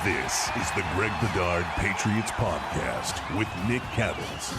This is the Greg Bedard Patriots Podcast with Nick Cattles.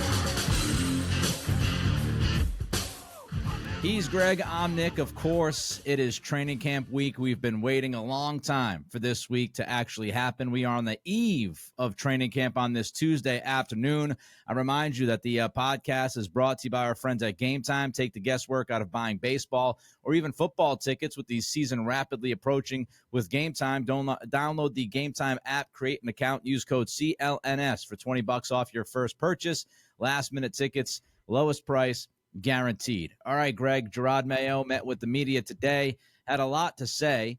He's Greg, I'm Nick. Of course, it is training camp week. We've been waiting a long time for this week to actually happen. We are on the eve of training camp on this Tuesday afternoon. I remind you that the podcast is brought to you by our friends at GameTime. Take the guesswork out of buying baseball or even football tickets with the season rapidly approaching with GameTime. Download the GameTime app, create an account, use code CLNS for $20 off your first purchase. Last-minute tickets, lowest price, guaranteed. All right, Greg, Jerod Mayo met with the media today, had a lot to say.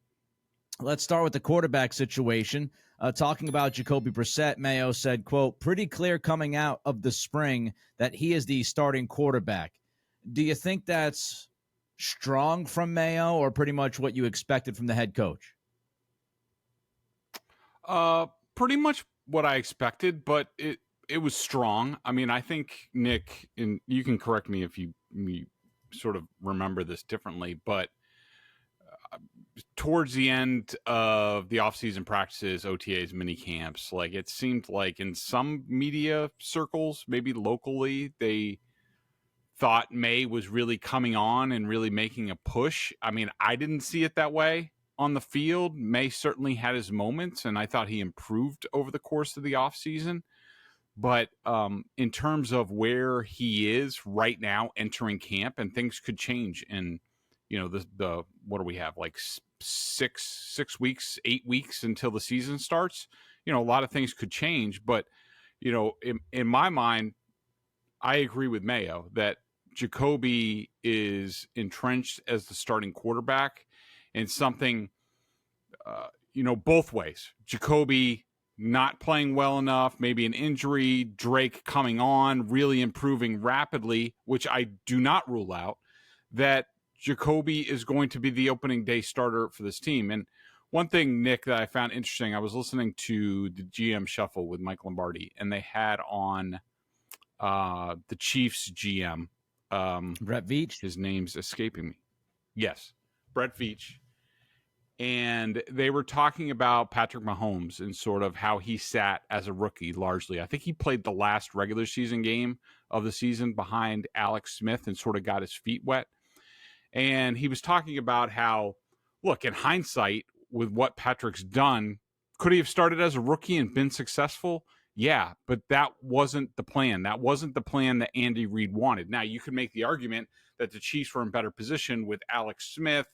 Let's start with the quarterback situation. Talking about Jacoby Brissett, Mayo said, quote, pretty clear coming out of the spring that he is the starting quarterback. Do you think that's strong from Mayo or pretty much what you expected from the head coach? Pretty much what I expected, but it was strong. I mean, I think, Nick, and you can correct me if you sort of remember this differently, but towards the end of the offseason practices, OTAs, mini camps, like it seemed like in some media circles, maybe locally, they thought Maye was really coming on and really making a push. I mean, I didn't see it that way on the field. Maye certainly had his moments, and I thought he improved over the course of the offseason. But in terms of where he is right now entering camp, and things could change in, you know, the what do we have, like six weeks, 8 weeks until the season starts? You know, a lot of things could change. But, you know, in my mind, I agree with Mayo that Jacoby is entrenched as the starting quarterback, and something, you know, both ways. Jacoby not playing well enough, maybe an injury, Drake coming on, really improving rapidly, which I do not rule out, that Jacoby is going to be the opening day starter for this team. And one thing, Nick, that I found interesting, I was listening to the GM Shuffle with Mike Lombardi, and they had on the Chiefs GM. Brett Veach? His name's escaping me. Yes, Brett Veach. And they were talking about Patrick Mahomes and sort of how he sat as a rookie largely. I think he played the last regular season game of the season behind Alex Smith and sort of got his feet wet. And he was talking about how, look, in hindsight, with what Patrick's done, could he have started as a rookie and been successful? Yeah, but that wasn't the plan. That wasn't the plan that Andy Reid wanted. Now, you could make the argument that the Chiefs were in better position with Alex Smith,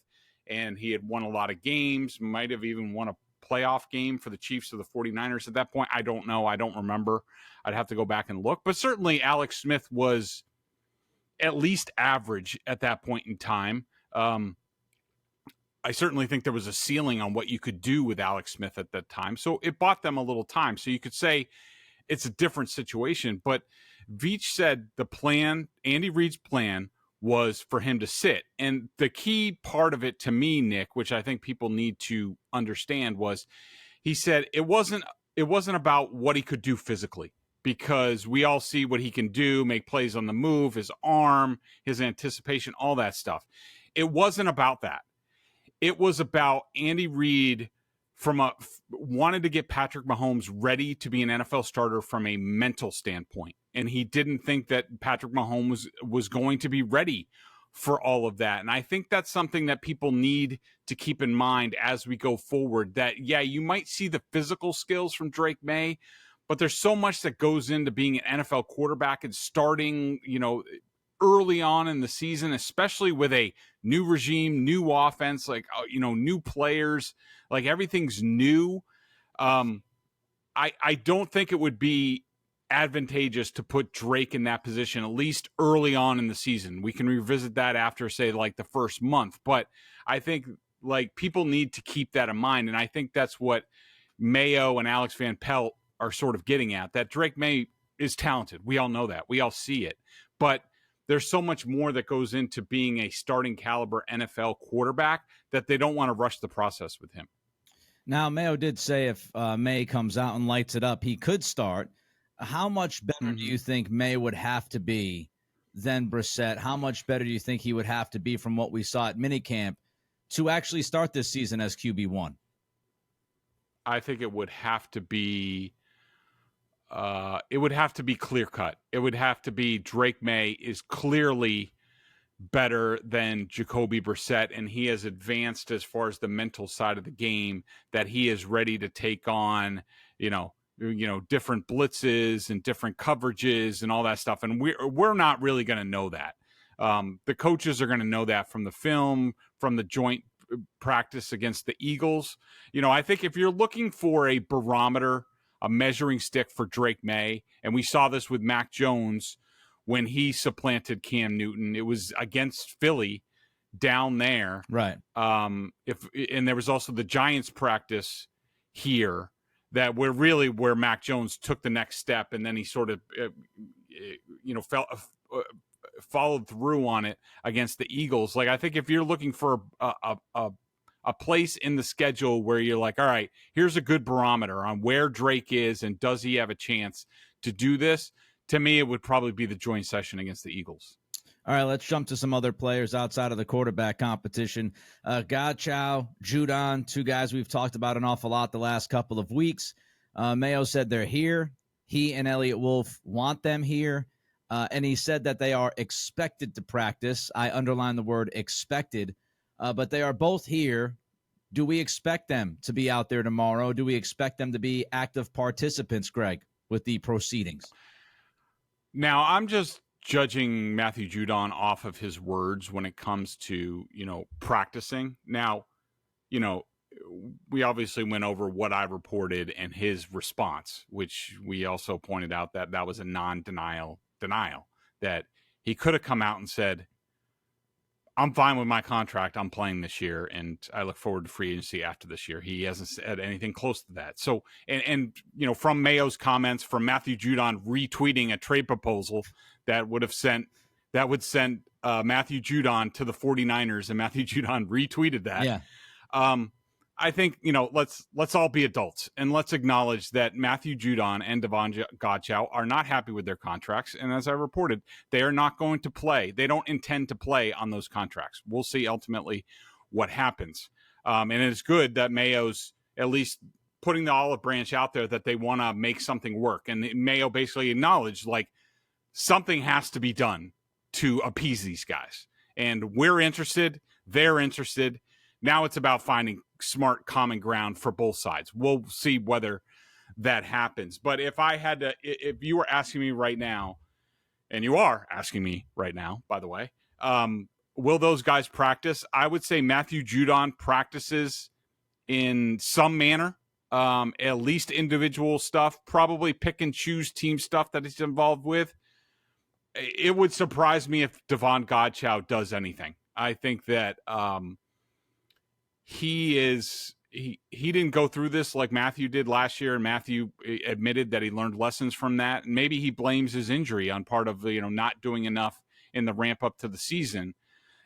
and he had won a lot of games, might have even won a playoff game for the Chiefs or the 49ers at that point. I don't know. I don't remember. I'd have to go back and look. But certainly Alex Smith was at least average at that point in time. I certainly think there was a ceiling on what you could do with Alex Smith at that time. So it bought them a little time. So you could say it's a different situation. But Veach said the plan, Andy Reid's plan, was for him to sit. And the key part of it to me, Nick, which I think people need to understand, was he said it wasn't about what he could do physically, because we all see what he can do, make plays on the move, his arm, his anticipation, all that stuff. It wasn't about that. It was about Andy Reid wanted to get Patrick Mahomes ready to be an NFL starter from a mental standpoint. And he didn't think that Patrick Mahomes was going to be ready for all of that. And I think that's something that people need to keep in mind as we go forward, that, yeah, you might see the physical skills from Drake Maye, but there's so much that goes into being an NFL quarterback and starting, you know, early on in the season, especially with a new regime, new offense, like, you know, new players, like everything's new. I don't think it would be advantageous to put Drake in that position, at least early on in the season. We can revisit that after, say, like the first month. But I think, like, people need to keep that in mind. And I think that's what Mayo and Alex Van Pelt are sort of getting at, that Drake Maye is talented. We all know that. We all see it. But there's so much more that goes into being a starting caliber NFL quarterback that they don't want to rush the process with him. Now, Mayo did say if Maye comes out and lights it up, he could start. How much better do you think Maye would have to be than Brissett? How much better do you think he would have to be from what we saw at minicamp to actually start this season as QB1? I think it would have to be clear cut. It would have to be Drake Maye is clearly better than Jacoby Brissett, and he has advanced as far as the mental side of the game, that he is ready to take on, different blitzes and different coverages and all that stuff. And we're not really going to know that. The coaches are going to know that from the film, from the joint practice against the Eagles. I think if you're looking for a barometer, a measuring stick for Drake Maye, and we saw this with Mac Jones when he supplanted Cam Newton, it was against Philly down there. Right. And there was also the Giants practice here that where Mac Jones took the next step, and then he sort of, followed through on it against the Eagles. Like, I think if you're looking for a place in the schedule where you're like, all right, here's a good barometer on where Drake is and does he have a chance to do this, to me, it would probably be the joint session against the Eagles. All right, let's jump to some other players outside of the quarterback competition. Godchow, Judon, two guys we've talked about an awful lot the last couple of weeks. Mayo said they're here. He and Elliott Wolf want them here. And he said that they are expected to practice. I underline the word expected. But they are both here. Do we expect them to be out there tomorrow? Do we expect them to be active participants, Greg, with the proceedings? Now, I'm just judging Matthew Judon off of his words when it comes to, practicing. Now, we obviously went over what I reported and his response, which we also pointed out that was a denial, that he could have come out and said, I'm fine with my contract. I'm playing this year, and I look forward to free agency after this year. He hasn't said anything close to that. So, and from Mayo's comments, from Matthew Judon retweeting a trade proposal that would send Matthew Judon to the 49ers, and Matthew Judon retweeted that. Yeah. I think, let's all be adults, and let's acknowledge that Matthew Judon and Devon Godchow are not happy with their contracts. And as I reported, they are not going to play. They don't intend to play on those contracts. We'll see ultimately what happens. And it's good that Mayo's at least putting the olive branch out there that they want to make something work. And Mayo basically acknowledged, like, something has to be done to appease these guys. And we're interested. They're interested. Now it's about finding smart common ground for both sides. We'll see whether that happens. But if you were asking me right now, and you are asking me right now, by the way, will those guys practice? I would say Matthew Judon practices in some manner, at least individual stuff, probably pick and choose team stuff that he's involved with. It would surprise me if Devon Godchow does anything. I think that he didn't go through this like Matthew did last year, and Matthew admitted that he learned lessons from that. And maybe he blames his injury on part of not doing enough in the ramp up to the season.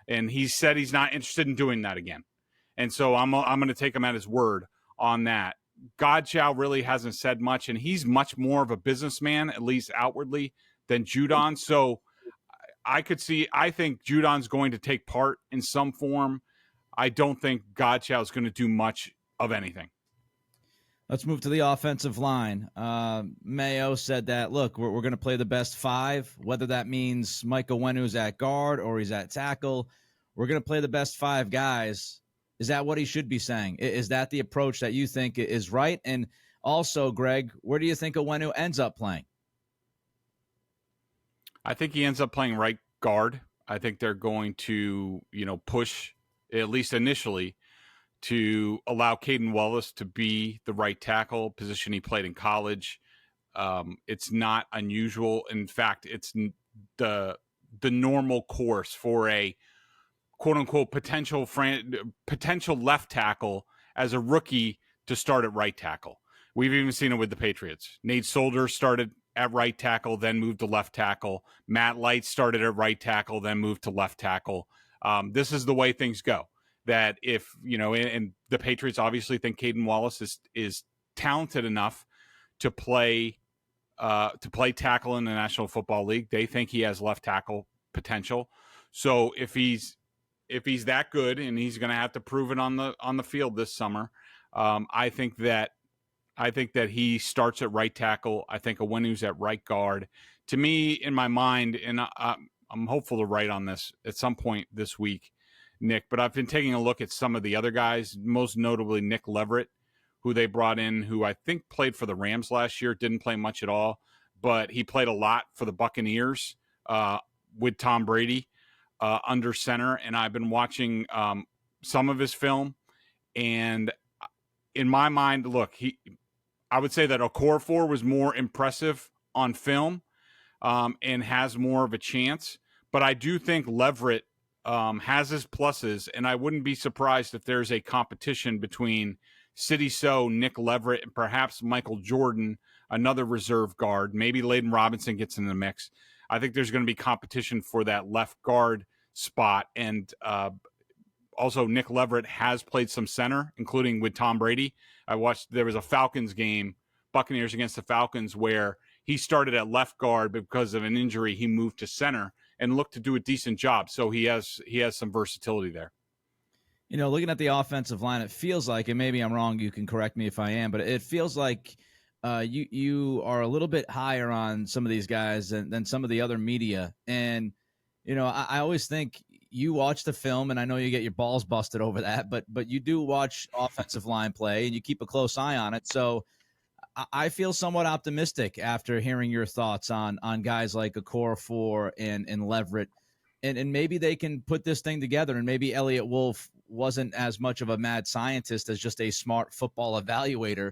And he said he's not interested in doing that again. And so I'm going to take him at his word on that. Godchow really hasn't said much, and he's much more of a businessman, at least outwardly, than Judon. So I think Judon's going to take part in some form. I don't think Godchow is going to do much of anything. Let's move to the offensive line. Mayo said that, look, we're going to play the best five, whether that means Mike Onwenu's at guard or he's at tackle. We're going to play the best five guys. Is that what he should be saying? Is that the approach that you think is right? And also, Greg, where do you think Onwenu ends up playing? I think he ends up playing right guard. I think they're going to, push, at least initially, to allow Caden Wallace to be the right tackle, position he played in college. It's not unusual. In fact, it's the normal course for a quote-unquote potential left tackle as a rookie to start at right tackle. We've even seen it with the Patriots. Nate Solder started at right tackle, then moved to left tackle. Matt Light started at right tackle, then moved to left tackle. This is the way things go. That if, and the Patriots obviously think Caden Wallace is talented enough to play tackle in the National Football League. They think he has left tackle potential. So if he's that good, and he's going to have to prove it on the field this summer, I think that I think that he starts at right tackle. I think Owenu's at right guard. To me, in my mind, and I'm hopeful to write on this at some point this week, Nick, but I've been taking a look at some of the other guys, most notably Nick Leverett, who they brought in, who I think played for the Rams last year, didn't play much at all, but he played a lot for the Buccaneers with Tom Brady under center. And I've been watching some of his film. And in my mind, look, I would say that Okorafor was more impressive on film and has more of a chance. But I do think Leverett has his pluses, and I wouldn't be surprised if there's a competition between City So, Nick Leverett, and perhaps Michael Jordan, another reserve guard. Maybe Layden Robinson gets in the mix. I think there's going to be competition for that left guard spot. And also Nick Leverett has played some center, including with Tom Brady. There was a Falcons game, Buccaneers against the Falcons, where he started at left guard, but because of an injury, he moved to center and looked to do a decent job. So he has some versatility there. You know, looking at the offensive line, it feels like, and maybe I'm wrong, you can correct me if I am, but it feels like you are a little bit higher on some of these guys than some of the other media. And, you know, I always think you watch the film, and I know you get your balls busted over that, but you do watch offensive line play, and you keep a close eye on it. So I feel somewhat optimistic after hearing your thoughts on guys like Okorafor and Leverett. And maybe they can put this thing together, and maybe Elliott Wolf wasn't as much of a mad scientist as just a smart football evaluator.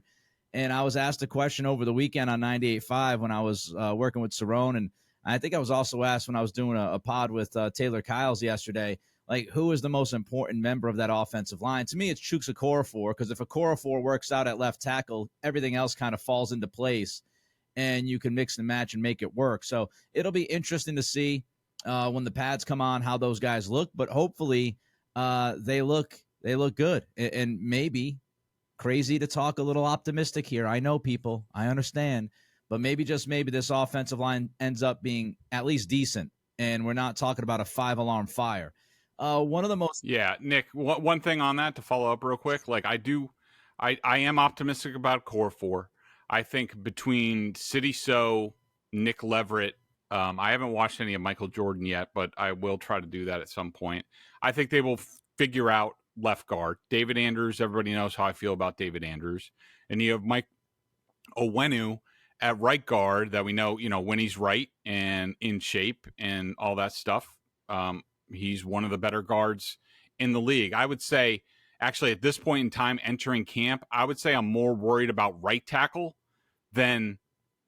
And I was asked a question over the weekend on 98.5 when I was working with Cerrone, and I think I was also asked when I was doing a pod with Tayler Kyles yesterday, like, who is the most important member of that offensive line? To me, it's Chuks Okorafor, because if Okorafor works out at left tackle, everything else kind of falls into place, and you can mix and match and make it work. So it'll be interesting to see when the pads come on how those guys look, but hopefully they look good. And maybe, crazy to talk a little optimistic here, I know, people, I understand, but maybe, just maybe, this offensive line ends up being at least decent, and we're not talking about a 5-alarm fire. One of the most... Yeah, Nick, one thing on that to follow up real quick, like I am optimistic about Okorafor. I think between City So, Nick Leverett, I haven't watched any of Michael Jordan yet, but I will try to do that at some point. I think they will figure out left guard. David Andrews, everybody knows how I feel about David Andrews. And you have Mike Owenu at right guard that we know, when he's right and in shape and all that stuff. He's one of the better guards in the league. I would say, actually, at this point in time, entering camp, I would say I'm more worried about right tackle than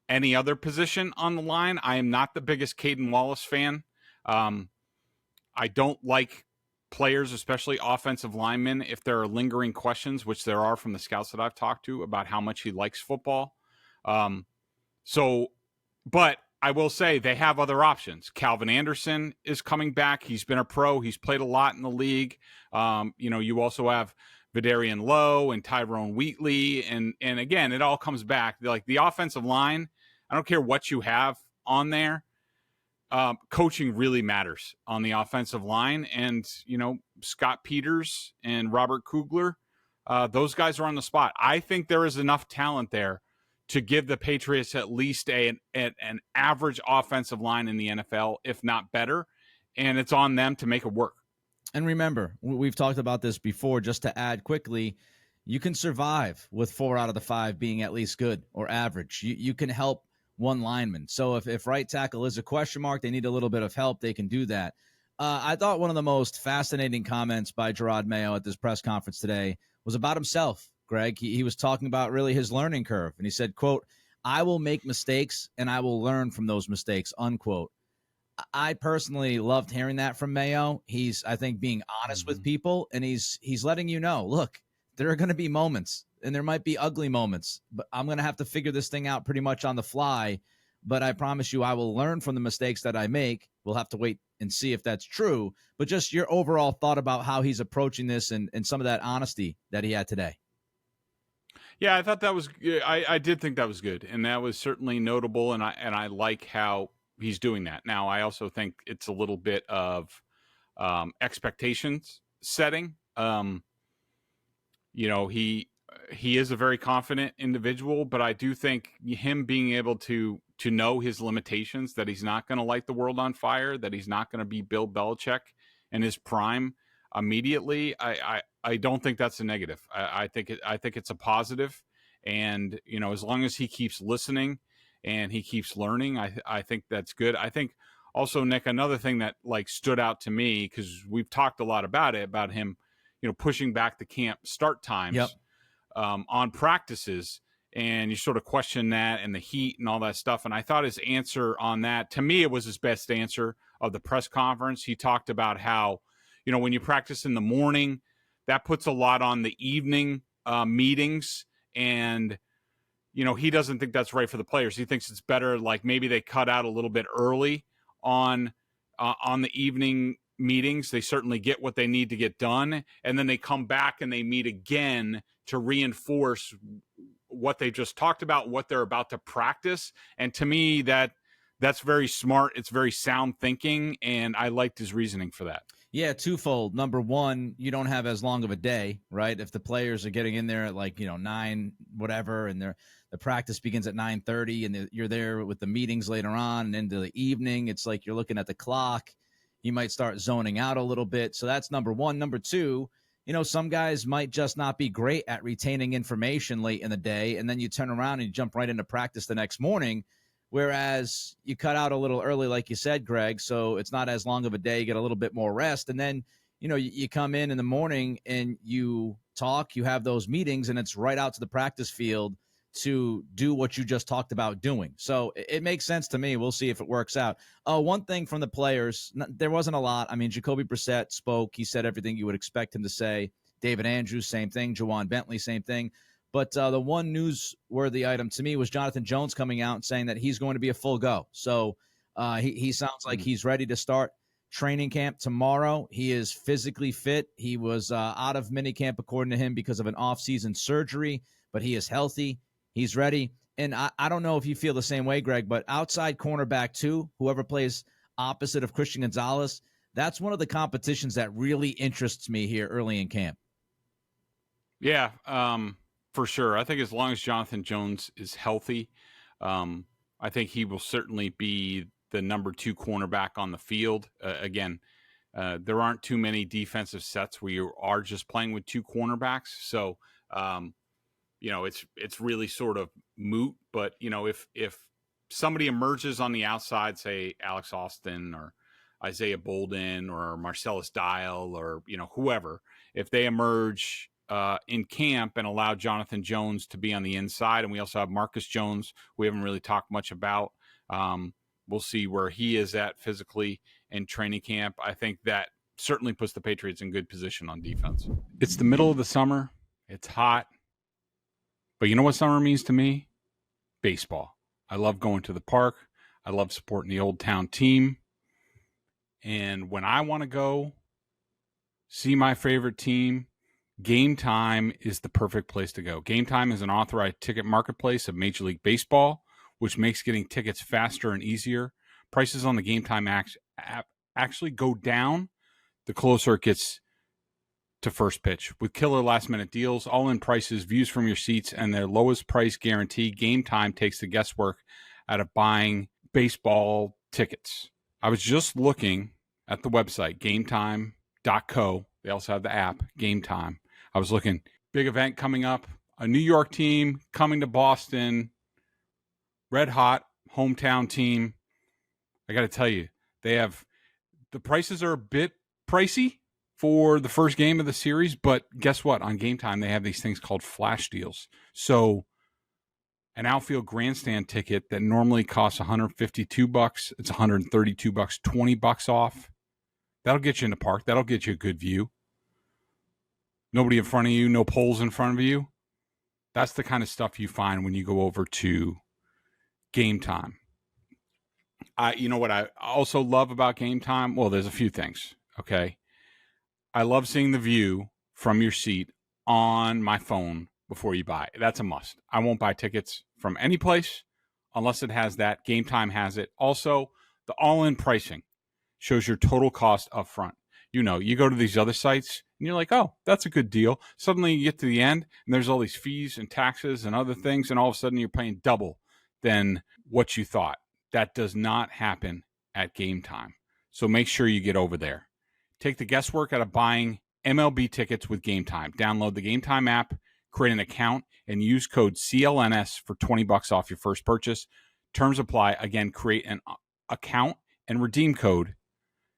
any other position on the line. I am not the biggest Caden Wallace fan. I don't like players, especially offensive linemen, if there are lingering questions, which there are from the scouts that I've talked to about how much he likes football. But I will say they have other options. Calvin Anderson is coming back. He's been a pro. He's played a lot in the league. You also have Vidarian Lowe and Tyrone Wheatley. And again, it all comes back. Like, the offensive line, I don't care what you have on there. Coaching really matters on the offensive line. And, Scott Peters and Robert Kugler, those guys are on the spot. I think there is enough talent there to give the Patriots at least an average offensive line in the NFL, if not better. And it's on them to make it work. And remember, we've talked about this before, just to add quickly, you can survive with 4 out of the 5 being at least good or average. You can help one lineman. So if right tackle is a question mark, they need a little bit of help, they can do that. I thought one of the most fascinating comments by Jerod Mayo at this press conference today was about himself, Greg. He was talking about really his learning curve. And he said, quote, "I will make mistakes and I will learn from those mistakes," unquote. I personally loved hearing that from Mayo. He's, I think, being honest with people, and he's letting you know, look, there are going to be moments, and there might be ugly moments, but I'm going to have to figure this thing out pretty much on the fly. But I promise you, I will learn from the mistakes that I make. We'll have to wait and see if that's true. But just your overall thought about how he's approaching this and some of that honesty that he had today. Yeah, I thought that was – I did think that was good, and that was certainly notable, and I like how he's doing that. Now, I also think it's a little bit of expectations setting. he is a very confident individual, but I do think him being able to know his limitations, that he's not going to light the world on fire, that he's not going to be Bill Belichick in his prime immediately. I don't think that's a negative. I think it's a positive. And, as long as he keeps listening and he keeps learning, I think that's good. I think also, Nick, another thing that stood out to me, because we've talked a lot about him, pushing back the camp start times. Yep. On practices, and you sort of question that and the heat and all that stuff. And I thought his answer on that, to me, it was his best answer of the press conference. He talked about how, when you practice in the morning, that puts a lot on the evening meetings. And, he doesn't think that's right for the players. He thinks it's better, maybe they cut out a little bit early on the evening meetings. They certainly get what they need to get done, and then they come back and they meet again to reinforce what they just talked about, what they're about to practice. And to me, that's very smart. It's very sound thinking, and I liked his reasoning for that. Yeah, twofold. Number one, you don't have as long of a day, right? If the players are getting in there at 9 whatever, and the practice begins at 9:30, and you're there with the meetings later on and into the evening, it's like you're looking at the clock. You might start zoning out a little bit. So that's number one. Number two, some guys might just not be great at retaining information late in the day, and then you turn around and you jump right into practice the next morning, whereas you cut out a little early, like you said, Greg, so it's not as long of a day. You get a little bit more rest, and then you come in the morning and you talk, you have those meetings, and it's right out to the practice field to do what you just talked about doing. So it makes sense to me. We'll see if it works out. One thing from the players, there wasn't a lot. I mean, Jacoby Brissett spoke. He said everything you would expect him to say. David Andrews, same thing. Juwan Bentley, same thing. But the one newsworthy item to me was Jonathan Jones coming out and saying that he's going to be a full go. So he sounds like he's ready to start training camp tomorrow. He is physically fit. He was out of minicamp, according to him, because of an off-season surgery, but he is healthy. He's ready. And I don't know if you feel the same way, Greg, but outside cornerback two, whoever plays opposite of Christian Gonzalez, that's one of the competitions that really interests me here early in camp. Yeah, for sure. I think as long as Jonathan Jones is healthy, I think he will certainly be the number 2 cornerback on the field. Again, there aren't too many defensive sets where you are just playing with 2 cornerbacks. So, it's really sort of moot. But, if somebody emerges on the outside, say Alex Austin or Isaiah Bolden or Marcellus Dial or, whoever, if they emerge in camp and allow Jonathan Jones to be on the inside, and we also have Marcus Jones, we haven't really talked much about. We'll see where he is at physically in training camp. I think that certainly puts the Patriots in good position on defense. It's the middle of the summer. It's hot. But you know what summer means to me? Baseball. I love going to the park. I love supporting the Old Town team. And when I want to go see my favorite team, GameTime is the perfect place to go. GameTime is an authorized ticket marketplace of Major League Baseball, which makes getting tickets faster and easier. Prices on the GameTime app actually go down the closer it gets to first pitch. With killer last-minute deals, all-in prices, views from your seats, and their lowest price guarantee, GameTime takes the guesswork out of buying baseball tickets. I was just looking at the website, GameTime.co. They also have the app, GameTime. I was looking, big event coming up, a New York team coming to Boston, red hot hometown team. I got to tell you, the prices are a bit pricey for the first game of the series, but guess what? On GameTime, they have these things called flash deals. So an outfield grandstand ticket that normally costs $152, it's $132, $20 off. That'll get you in the park. That'll get you a good view. Nobody in front of you, no poles in front of you. That's the kind of stuff you find when you go over to GameTime. You know what I also love about GameTime? Well, there's a few things, okay? I love seeing the view from your seat on my phone before you buy. That's a must. I won't buy tickets from any place unless it has that. GameTime has it. Also, the all-in pricing shows your total cost up front. You go to these other sites, And you're like, oh, that's a good deal. Suddenly you get to the end and there's all these fees and taxes and other things. And all of a sudden you're paying double than what you thought. That does not happen at GameTime. So make sure you get over there. Take the guesswork out of buying MLB tickets with GameTime. Download the GameTime app, create an account, and use code CLNS for $20 off your first purchase. Terms apply. Again, create an account and redeem code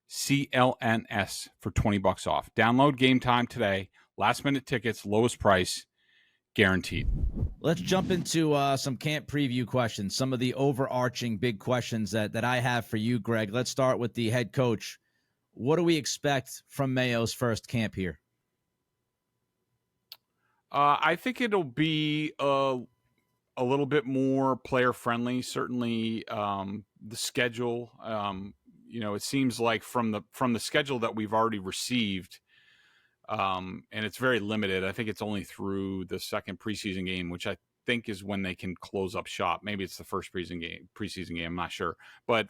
CLNS for $20 off. Download GameTime today. Last minute tickets, lowest price, guaranteed. Let's jump into some camp preview questions, some of the overarching big questions that I have for you, Greg. Let's start with the head coach. What do we expect from Mayo's first camp here? I think it'll be a little bit more player friendly. Certainly, the schedule. It seems like from the schedule that we've already received, and it's very limited. I think it's only through the second preseason game, which I think is when they can close up shop. Maybe it's the first preseason game. I'm not sure, but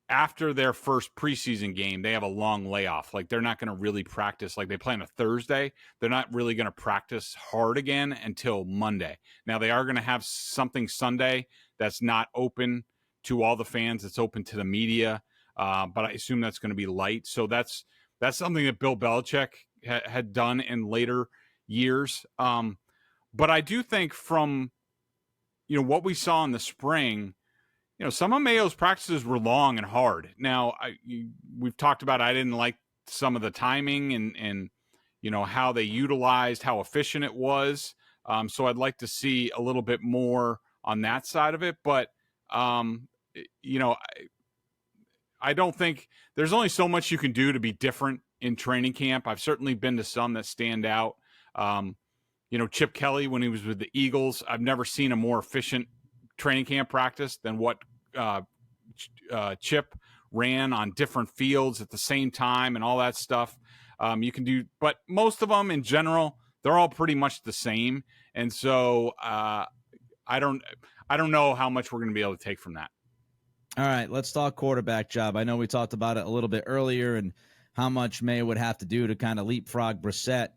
after their first preseason game, they have a long layoff. Like, they're not going to really practice. Like, they play on a Thursday. They're not really going to practice hard again until Monday. Now, they are going to have something Sunday that's not open to all the fans. It's open to the media, but I assume that's going to be light. So that's something that Bill Belichick had done in later years. But I do think from what we saw in the spring, some of Mayo's practices were long and hard. Now, we've talked about I didn't like some of the timing and how they utilized, how efficient it was. So I'd like to see a little bit more on that side of it. But, I don't think there's only so much you can do to be different in training camp. I've certainly been to some that stand out. Chip Kelly, when he was with the Eagles, I've never seen a more efficient training camp practice than what Chip ran on different fields at the same time and all that stuff. You can do, but most of them in general, they're all pretty much the same. And so I don't know how much we're going to be able to take from that. All right, let's talk quarterback job. I know we talked about it a little bit earlier and how much Mayo would have to do to kind of leapfrog Brissett.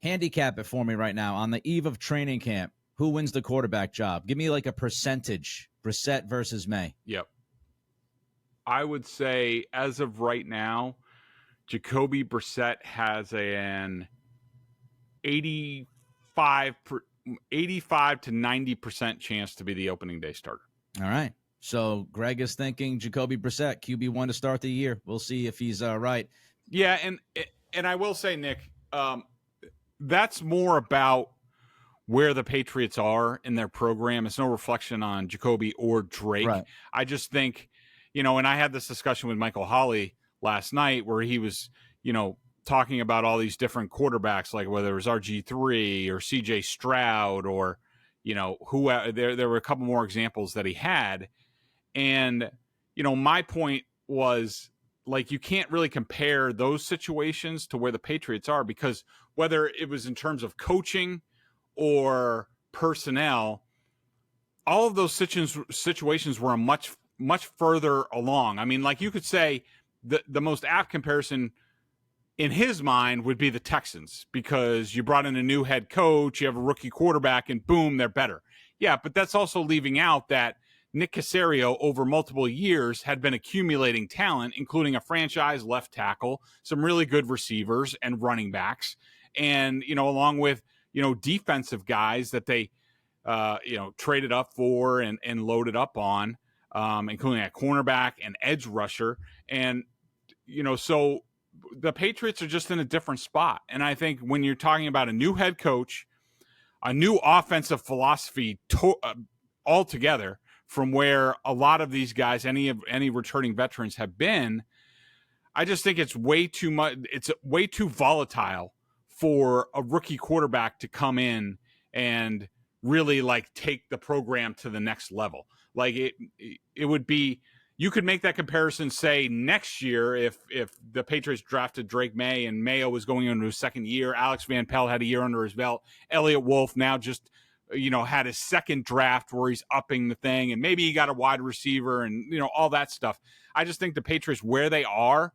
Handicap it for me right now. On the eve of training camp, who wins the quarterback job? Give me like a percentage, Brissett versus Maye. Yep. I would say as of right now, Jacoby Brissett has an 85 to 90% chance to be the opening day starter. All right. So Greg is thinking Jacoby Brissett, QB1 to start the year. We'll see if he's right. Yeah, and I will say, Nick, that's more about where the Patriots are in their program. It's no reflection on Jacoby or Drake. Right. I just think, and I had this discussion with Michael Holley last night where he was, talking about all these different quarterbacks, like whether it was RG3 or CJ Stroud or, who there were a couple more examples that he had. And, my point was, like, you can't really compare those situations to where the Patriots are, because whether it was in terms of coaching or personnel, all of those situations were much, much further along. I mean, like, you could say the most apt comparison in his mind would be the Texans, because you brought in a new head coach, you have a rookie quarterback, and boom, they're better. Yeah, but that's also leaving out that Nick Caserio over multiple years had been accumulating talent, including a franchise left tackle, some really good receivers and running backs, and, along with, defensive guys that they, traded up for and loaded up on, including a cornerback and edge rusher. And, so the Patriots are just in a different spot. And I think when you're talking about a new head coach, a new offensive philosophy altogether, from where a lot of these guys, any returning veterans have been, I just think it's way too much. It's way too volatile for a rookie quarterback to come in and really take the program to the next level. Like it would be, you could make that comparison, say, next year if the Patriots drafted Drake Maye and Mayo was going into his second year, Alex Van Pelt had a year under his belt, Elliott Wolf now just had his second draft where he's upping the thing, and maybe he got a wide receiver and, all that stuff. I just think the Patriots, where they are,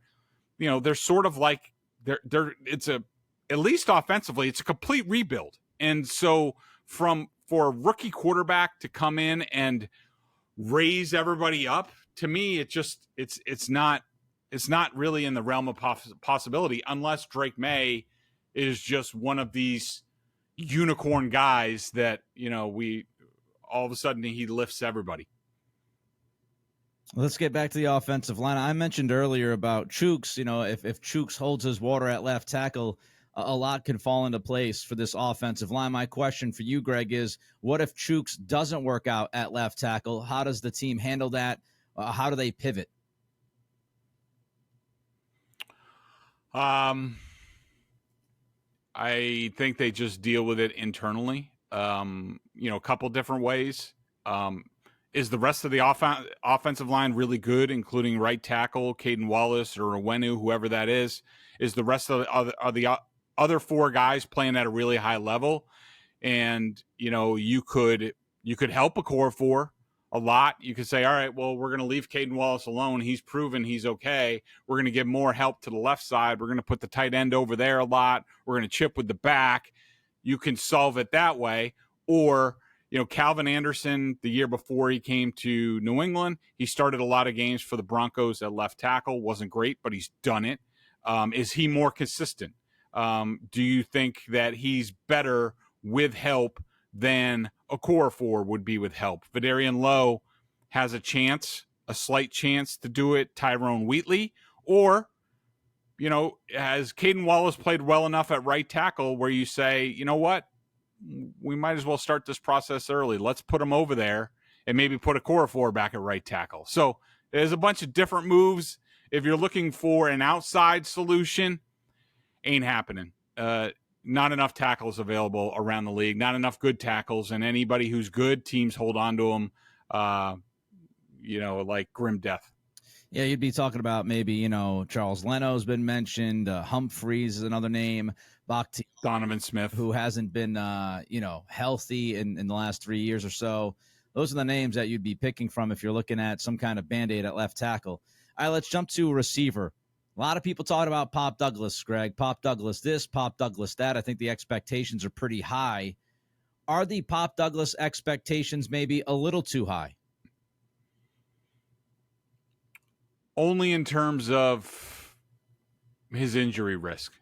they're sort of like at least offensively, it's a complete rebuild. And so for a rookie quarterback to come in and raise everybody up, to me, it's not really in the realm of possibility unless Drake Maye is just one of these unicorn guys that, we all of a sudden he lifts everybody. Let's get back to the offensive line. I mentioned earlier about Chooks. If Chooks holds his water at left tackle, a lot can fall into place for this offensive line. My question for you, Greg, is what if Chooks doesn't work out at left tackle? How does the team handle that? How do they pivot? I think they just deal with it internally. A couple different ways. Is the rest of the offensive line really good, including right tackle, Caden Wallace or Owenu, whoever that is? Is the rest of the other four guys playing at a really high level? And, you could help a core four a lot. You could say, all right, well, we're going to leave Caden Wallace alone. He's proven he's okay. We're going to give more help to the left side. We're going to put the tight end over there a lot. We're going to chip with the back. You can solve it that way. Or, Calvin Anderson, the year before he came to New England, he started a lot of games for the Broncos at left tackle. Wasn't great, but he's done it. Is he more consistent? Do you think that he's better with help than a core four would be with help? Vidarian Lowe has a slight chance to do it. Tyrone Wheatley, or, has Caden Wallace played well enough at right tackle where you say, you know what, we might as well start this process early. Let's put him over there and maybe put a core four back at right tackle. So there's a bunch of different moves. If you're looking for an outside solution, ain't happening. Not enough tackles available around the league, not enough good tackles, and anybody who's good, teams hold on to them, like grim death. Yeah, you'd be talking about maybe, Charles Leno's been mentioned. Humphreys is another name. Donovan Smith, who hasn't been, healthy in the last 3 years or so. Those are the names that you'd be picking from if you're looking at some kind of Band-Aid at left tackle. All right, let's jump to receiver. A lot of people talking about Pop Douglas, Greg. Pop Douglas this, Pop Douglas that. I think the expectations are pretty high. Are the Pop Douglas expectations maybe a little too high? Only in terms of his injury risk,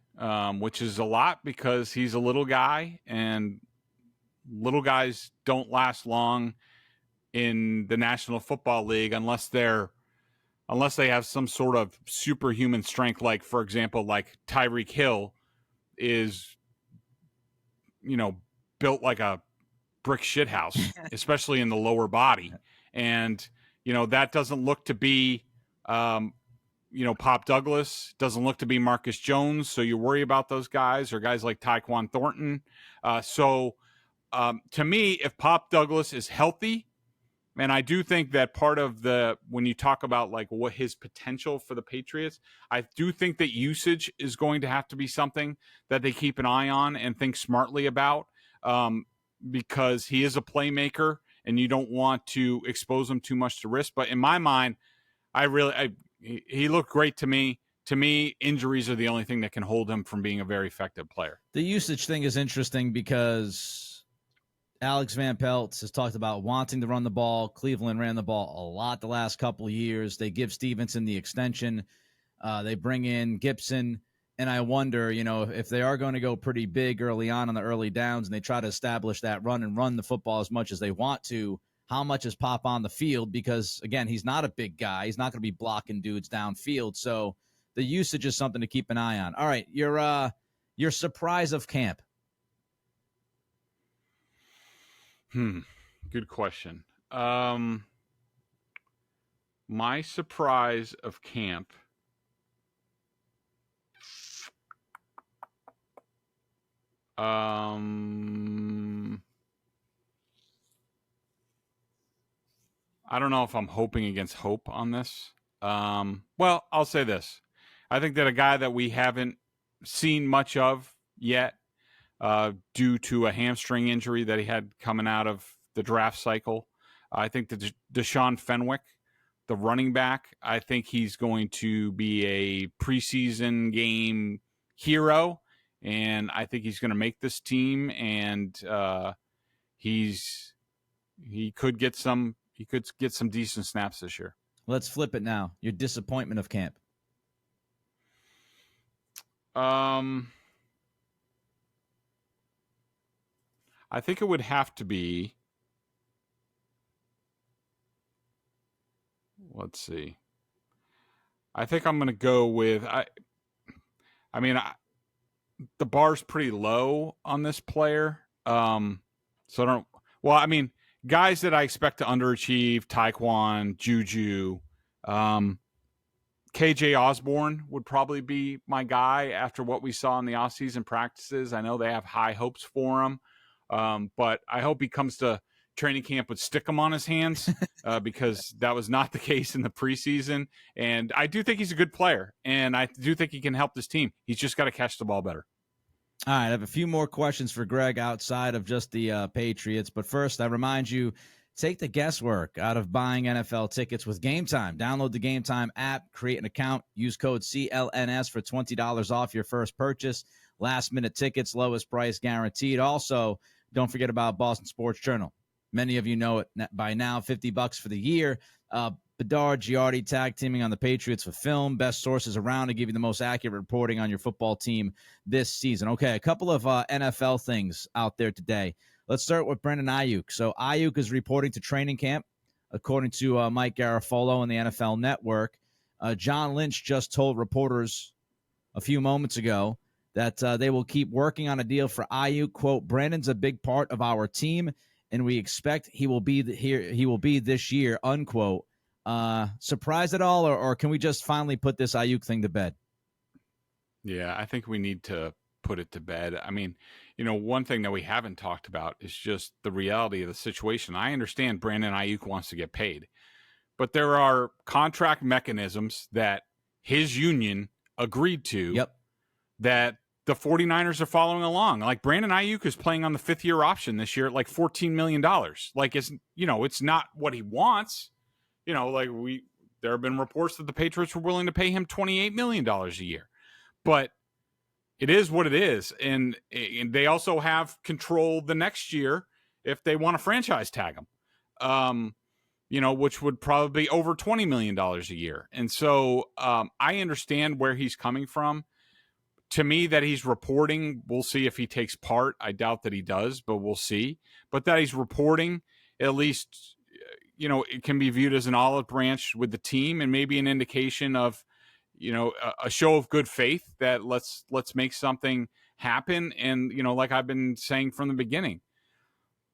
which is a lot because he's a little guy, and little guys don't last long in the National Football League unless they have some sort of superhuman strength. Like, for example, like Tyreek Hill is, built like a brick shithouse, especially in the lower body. And, that doesn't look to be, Pop Douglas, doesn't look to be Marcus Jones. So you worry about those guys, or guys like Tyquan Thornton. To me, if Pop Douglas is healthy, and I do think that part of when you talk about like what his potential for the Patriots, I do think that usage is going to have to be something that they keep an eye on and think smartly about, because he is a playmaker and you don't want to expose him too much to risk. But in my mind, he looked great to me. To me, injuries are the only thing that can hold him from being a very effective player. The usage thing is interesting because Alex Van Pelt has talked about wanting to run the ball. Cleveland ran the ball a lot the last couple of years. They give Stevenson the extension. They bring in Gibson. And I wonder, if they are going to go pretty big early on the early downs and they try to establish that run the football as much as they want to, how much is Pop on the field? Because, again, he's not a big guy. He's not going to be blocking dudes downfield. So the usage is something to keep an eye on. All right, your surprise of camp. Good question. My surprise of camp. I don't know if I'm hoping against hope on this. Well, I'll say this. I think that a guy that we haven't seen much of yet, due to a hamstring injury that he had coming out of the draft cycle, I think that Deshaun Fenwick, the running back, I think he's going to be a preseason game hero, and I think he's going to make this team, and he could get some decent snaps this year. Let's flip it now. Your disappointment of camp. I think it would have to be, let's see. I think I'm going to go with, the bar's pretty low on this player. Guys that I expect to underachieve, Taekwon, Juju, KJ Osborne would probably be my guy after what we saw in the offseason practices. I know they have high hopes for him, but I hope he comes to training camp with stickum on his hands because that was not the case in the preseason. And I do think he's a good player, and I do think he can help this team. He's just got to catch the ball better. All right, I have a few more questions for Greg outside of just the Patriots. But first, I remind you, take the guesswork out of buying NFL tickets with GameTime. Download the GameTime app, create an account, use code CLNS for $20 off your first purchase. Last-minute tickets, lowest price guaranteed. Also, don't forget about Boston Sports Journal. Many of you know it by now, $50 for the year. Bedard, Giardi tag teaming on the Patriots for film. Best sources around to give you the most accurate reporting on your football team this season. Okay, a couple of NFL things out there today. Let's start with Brandon Ayuk. So Ayuk is reporting to training camp, according to Mike Garafolo and the NFL Network. John Lynch just told reporters a few moments ago that they will keep working on a deal for Ayuk. Quote, Brandon's a big part of our team, and we expect he will be here. He will be this year, unquote. Surprised at all, or can we just finally put this Ayuk thing to bed? Yeah, I think we need to put it to bed. I mean, one thing that we haven't talked about is just the reality of the situation. I understand Brandon Ayuk wants to get paid, but there are contract mechanisms that his union agreed to that the 49ers are following along. Like Brandon Ayuk is playing on the 5th-year option this year at like $14 million. Like, it's not what he wants. There have been reports that the Patriots were willing to pay him $28 million a year, but it is what it is. And they also have control the next year if they want to franchise tag him, which would probably be over $20 million a year. And so I understand where he's coming from. To me, that he's reporting, we'll see if he takes part. I doubt that he does, but we'll see. But that he's reporting, at least, it can be viewed as an olive branch with the team and maybe an indication of, a show of good faith that let's make something happen. And, like I've been saying from the beginning,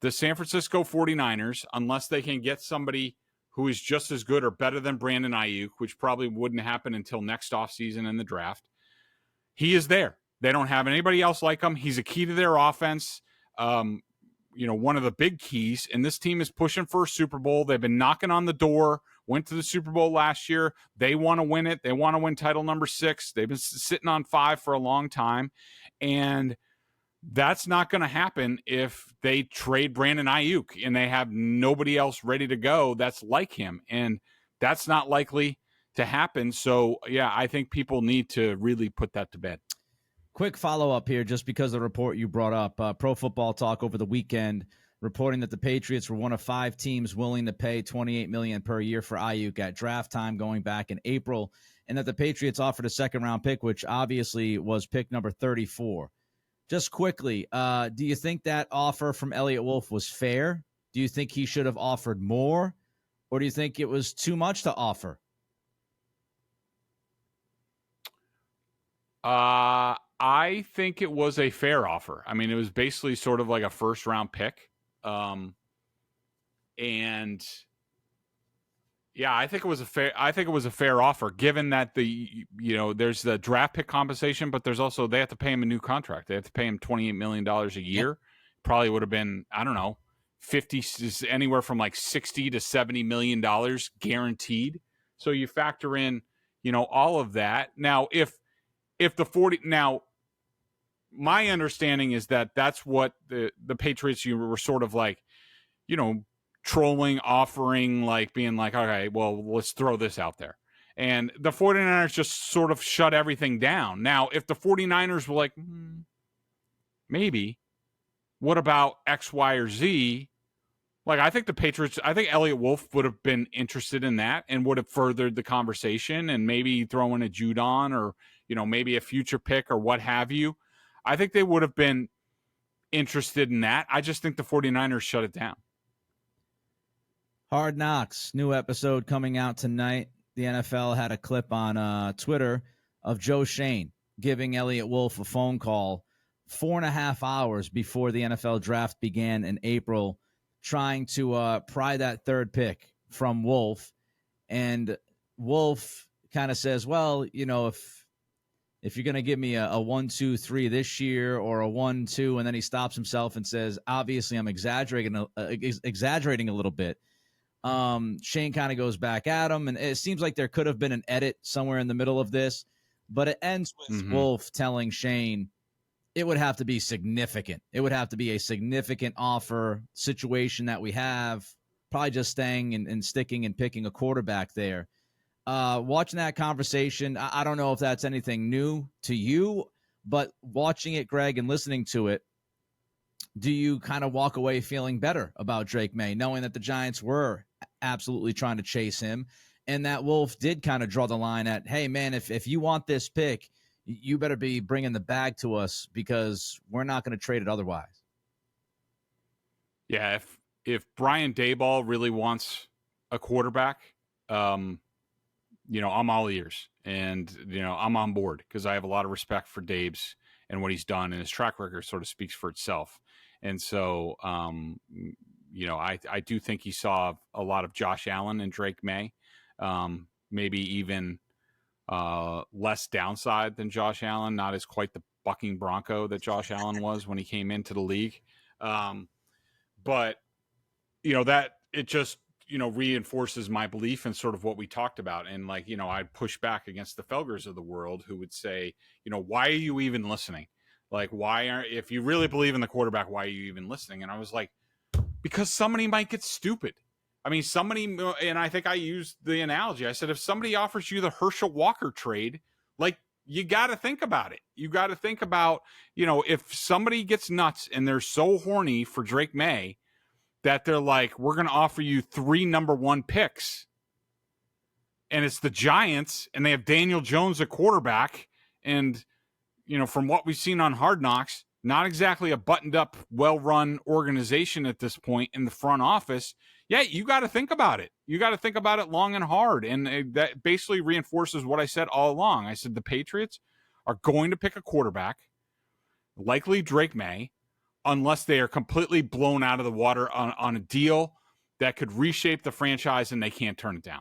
the San Francisco 49ers, unless they can get somebody who is just as good or better than Brandon Ayuk, which probably wouldn't happen until next offseason in the draft, he is there. They don't have anybody else like him. He's a key to their offense. One of the big keys, and this team is pushing for a Super Bowl. They've been knocking on the door, went to the Super Bowl last year. They want to win it. They want to win title number 6. They've been sitting on 5 for a long time. And that's not going to happen if they trade Brandon Ayuk and they have nobody else ready to go that's like him. And that's not likely to happen. So, yeah, I think people need to really put that to bed. Quick follow-up here, just because the report you brought up. Pro Football Talk over the weekend reporting that the Patriots were one of 5 teams willing to pay $28 million per year for Ayuk at draft time going back in April, and that the Patriots offered a second-round pick, which obviously was pick number 34. Just quickly, do you think that offer from Elliott Wolf was fair? Do you think he should have offered more? Or do you think it was too much to offer? I think it was a fair offer. I mean, it was basically sort of like a first-round pick. And yeah, I think it was a fair offer, given that there's the draft pick compensation, but there's also, they have to pay him a new contract. They have to pay him $28 million a year. Yep. Probably would have been, I don't know, 50, anywhere from like 60 to $70 million guaranteed. So you factor in, all of that. Now, if the 40, now my understanding is that that's what the Patriots, you were sort of like, trolling, offering, like being like, okay, well, let's throw this out there. And the 49ers just sort of shut everything down. Now, if the 49ers were like, maybe, what about X, Y, or Z? Like, I think Elliott Wolf would have been interested in that and would have furthered the conversation and maybe throw in a Judon or, maybe a future pick or what have you. I think they would have been interested in that. I just think the 49ers shut it down. Hard Knocks, new episode coming out tonight. The NFL had a clip on Twitter of Joe Schoen giving Elliott Wolf a phone call 4.5 hours before the NFL draft began in April, trying to pry that third pick from Wolf. And Wolf kind of says, well, if you're going to give me a 1, 2, 3 this year or a 1, 2, and then he stops himself and says, obviously I'm exaggerating a little bit. Shane kind of goes back at him, and it seems like there could have been an edit somewhere in the middle of this, but it ends with Wolf telling Shane it would have to be significant. It would have to be a significant offer situation that we have, probably just staying and sticking and picking a quarterback there. Watching that conversation, I don't know if that's anything new to you, but watching it, Greg, and listening to it, do you kind of walk away feeling better about Drake Maye, knowing that the Giants were absolutely trying to chase him and that Wolf did kind of draw the line at, hey, man, if you want this pick, you better be bringing the bag to us because we're not going to trade it otherwise? Yeah, if Brian Daboll really wants a quarterback, I'm all ears, and I'm on board because I have a lot of respect for Dabes and what he's done, and his track record sort of speaks for itself. And so, I do think he saw a lot of Josh Allen and Drake Maye, maybe even less downside than Josh Allen, not as quite the bucking bronco that Josh Allen was when he came into the league. But that it just, reinforces my belief in sort of what we talked about. And I'd push back against the Felgers of the world who would say, why are you even listening? Like, if you really believe in the quarterback, why are you even listening? And I was like, because somebody might get stupid. I mean, and I think I used the analogy. I said, if somebody offers you the Herschel Walker trade, like, you got to think about it. You got to think about, if somebody gets nuts and they're so horny for Drake Maye that they're like, we're going to offer you 3 number 1 picks. And it's the Giants and they have Daniel Jones at quarterback. And, from what we've seen on Hard Knocks, not exactly a buttoned up, well-run organization at this point in the front office. Yeah, you got to think about it. You got to think about it long and hard. And that basically reinforces what I said all along. I said the Patriots are going to pick a quarterback, likely Drake Maye, unless they are completely blown out of the water on a deal that could reshape the franchise and they can't turn it down.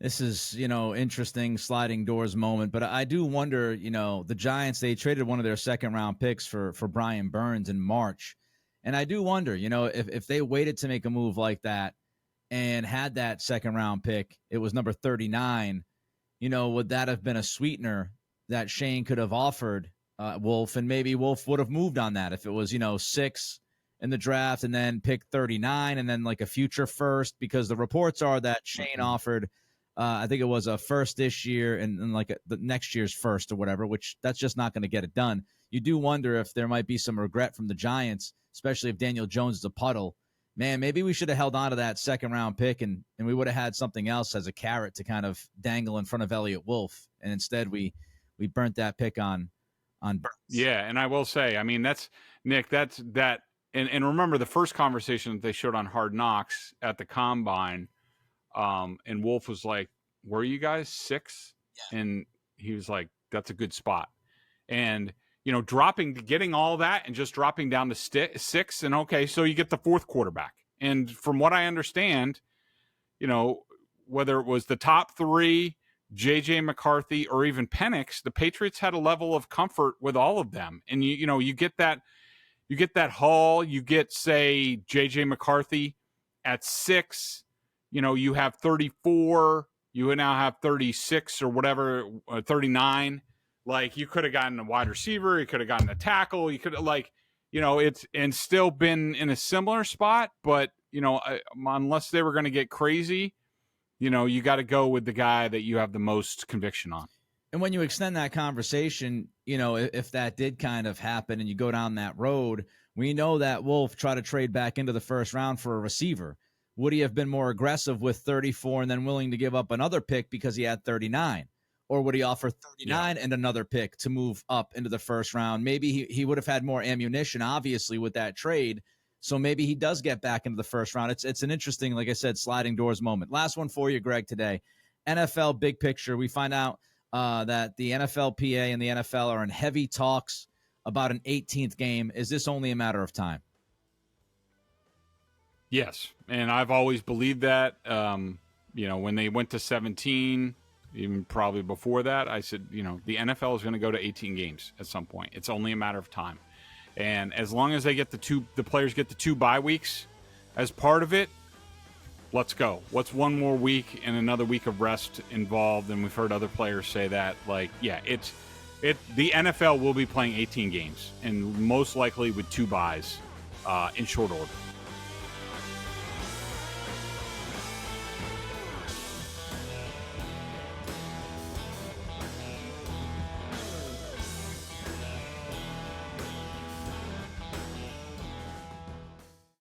This is, interesting sliding doors moment, but I do wonder, the Giants, they traded one of their second-round picks for Brian Burns in March. And I do wonder, if they waited to make a move like that and had that second-round pick, it was number 39, would that have been a sweetener that Shane could have offered Wolf? And maybe Wolf would have moved on that if it was, 6 in the draft and then pick 39 and then like a future first, because the reports are that Shane offered I think it was a first this year and like the next year's first or whatever, which that's just not going to get it done. You do wonder if there might be some regret from the Giants, especially if Daniel Jones is a puddle. Man, maybe we should have held on to that second-round pick and we would have had something else as a carrot to kind of dangle in front of Elliott Wolf. And instead we burnt that pick on Burns. Yeah, and I will say, I mean, that's Nick, and remember the first conversation that they showed on Hard Knocks at the Combine, and Wolf was like, were you guys 6? Yeah. And he was like, that's a good spot. And, getting all that and just dropping down to 6. And okay, so you get the 4th quarterback. And from what I understand, whether it was the top 3, JJ McCarthy, or even Penix, the Patriots had a level of comfort with all of them. And you get that haul, you get, say, JJ McCarthy at 6, you have 34, you now have 36 or whatever, 39. Like, you could have gotten a wide receiver, you could have gotten a tackle, you could have, it's and still been in a similar spot, but unless they were going to get crazy, you got to go with the guy that you have the most conviction on. And when you extend that conversation, if that did kind of happen and you go down that road, we know that Wolf tried to trade back into the first round for a receiver. Would he have been more aggressive with 34 and then willing to give up another pick because he had 39? Or would he offer 39 and another pick to move up into the first round? Maybe he would have had more ammunition, obviously, with that trade. So maybe he does get back into the first round. It's an interesting, like I said, sliding doors moment. Last one for you, Greg, today. NFL big picture. We find out that the NFLPA and the NFL are in heavy talks about an 18th game. Is this only a matter of time? Yes, and I've always believed that. When they went to 17, even probably before that, I said, the NFL is going to go to 18 games at some point. It's only a matter of time. And as long as they get the players get the 2 bye weeks as part of it, let's go. What's one more week and another week of rest involved? And we've heard other players say that. The NFL will be playing 18 games, and most likely with 2 byes in short order.